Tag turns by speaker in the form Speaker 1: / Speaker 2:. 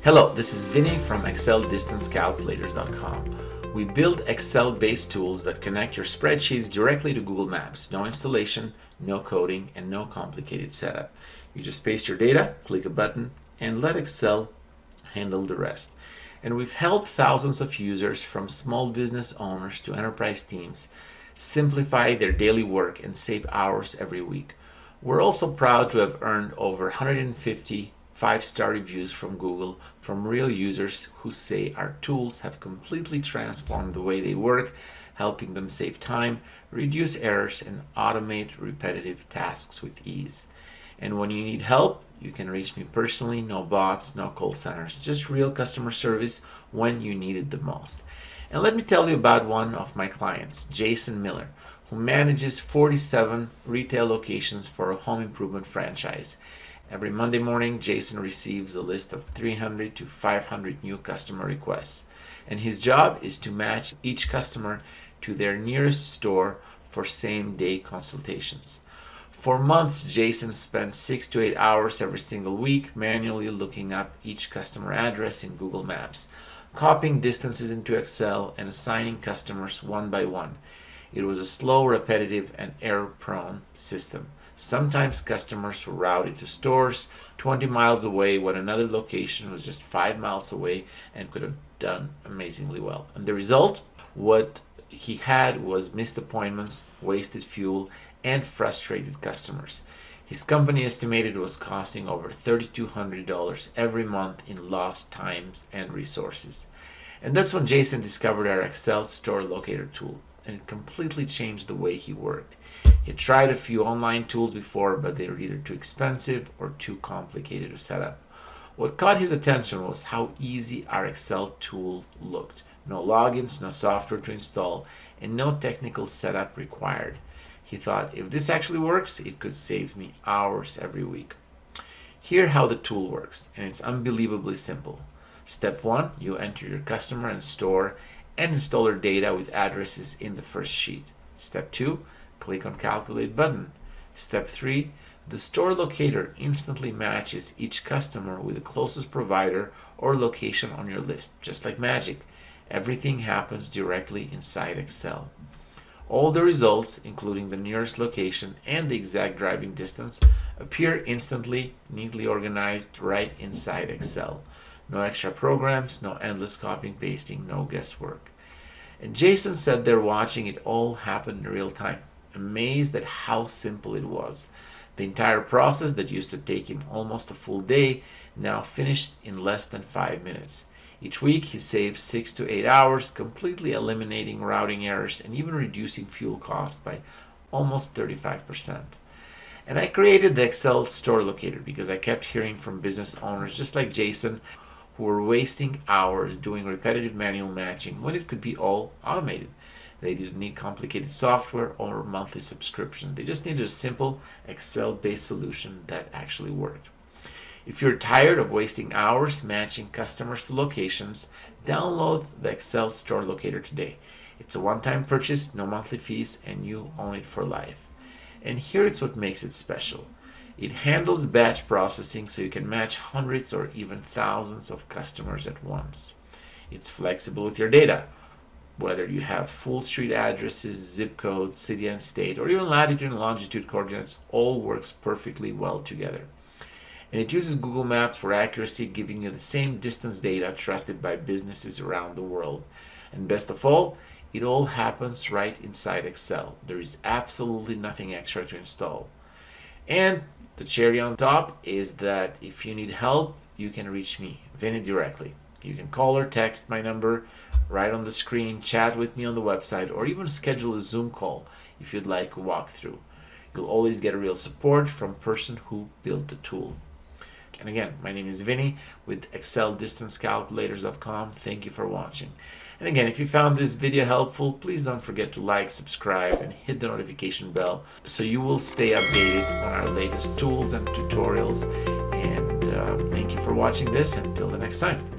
Speaker 1: Hello, this is Vinnie from ExcelDistanceCalculators.com. We build Excel-based tools that connect your spreadsheets directly to Google Maps. No installation, no coding, and no complicated setup. You just paste your data, click a button, and let Excel handle the rest. And we've helped thousands of users, from small business owners to enterprise teams, simplify their daily work and save hours every week. We're also proud to have earned over 150 5-star reviews from Google from real users who say our tools have completely transformed the way they work, helping them save time, reduce errors, and automate repetitive tasks with ease. And when you need help, you can reach me personally. No bots, no call centers, just real customer service when you need it the most. And let me tell you about one of my clients, Jason Miller, who manages 47 retail locations for a home improvement franchise. Every Monday morning, Jason receives a list of 300 to 500 new customer requests, and his job is to match each customer to their nearest store for same-day consultations. For months, Jason spent 6 to 8 hours every single week manually looking up each customer address in Google Maps, copying distances into Excel, and assigning customers one by one. It was a slow, repetitive, and error-prone system. Sometimes customers were routed to stores 20 miles away when another location was just 5 miles away and could have done amazingly well. And the result, what he had was missed appointments, wasted fuel, and frustrated customers. His company estimated it was costing over $3,200 every month in lost times and resources. And that's when Jason discovered our Excel Store Locator tool, and it completely changed the way he worked. He had tried a few online tools before, but they were either too expensive or too complicated to set up. What caught his attention was how easy our Excel tool looked. No logins, no software to install, and no technical setup required. He thought, if this actually works, it could save me hours every week. Here's how the tool works, and it's unbelievably simple. Step 1, you enter your customer and store and installer data with addresses in the first sheet. Step 2, click on Calculate button. Step 3, the store locator instantly matches each customer with the closest provider or location on your list, just like magic. Everything happens directly inside Excel. All the results, including the nearest location and the exact driving distance, appear instantly, neatly organized right inside Excel. No extra programs, no endless copying, pasting, no guesswork. And Jason sat there watching it all happen in real time, amazed at how simple it was. The entire process that used to take him almost a full day now finished in less than 5 minutes. Each week he saved 6 to 8 hours, completely eliminating routing errors and even reducing fuel costs by almost 35%. And I created the Excel Store Locator because I kept hearing from business owners just like Jason who were wasting hours doing repetitive manual matching when it could be all automated. They didn't need complicated software or monthly subscription. They just needed a simple Excel-based solution that actually worked. If you're tired of wasting hours matching customers to locations, download the Excel Store Locator today. It's a one-time purchase, no monthly fees, and you own it for life. And here's what makes it special. It handles batch processing so you can match hundreds or even thousands of customers at once. It's flexible with your data. Whether you have full street addresses, zip codes, city and state, or even latitude and longitude coordinates, all works perfectly well together. And it uses Google Maps for accuracy, giving you the same distance data trusted by businesses around the world. And best of all, it all happens right inside Excel. There is absolutely nothing extra to install. And the cherry on top is that if you need help, you can reach me, Vinnie, directly. You can call or text my number right on the screen, chat with me on the website, or even schedule a Zoom call if you'd like a walkthrough. You'll always get real support from a person who built the tool. And again, my name is Vinnie with ExcelDistanceCalculators.com. Thank you for watching. And again, if you found this video helpful, please don't forget to like, subscribe, and hit the notification bell so you will stay updated on our latest tools and tutorials. And thank you for watching this. Until the next time.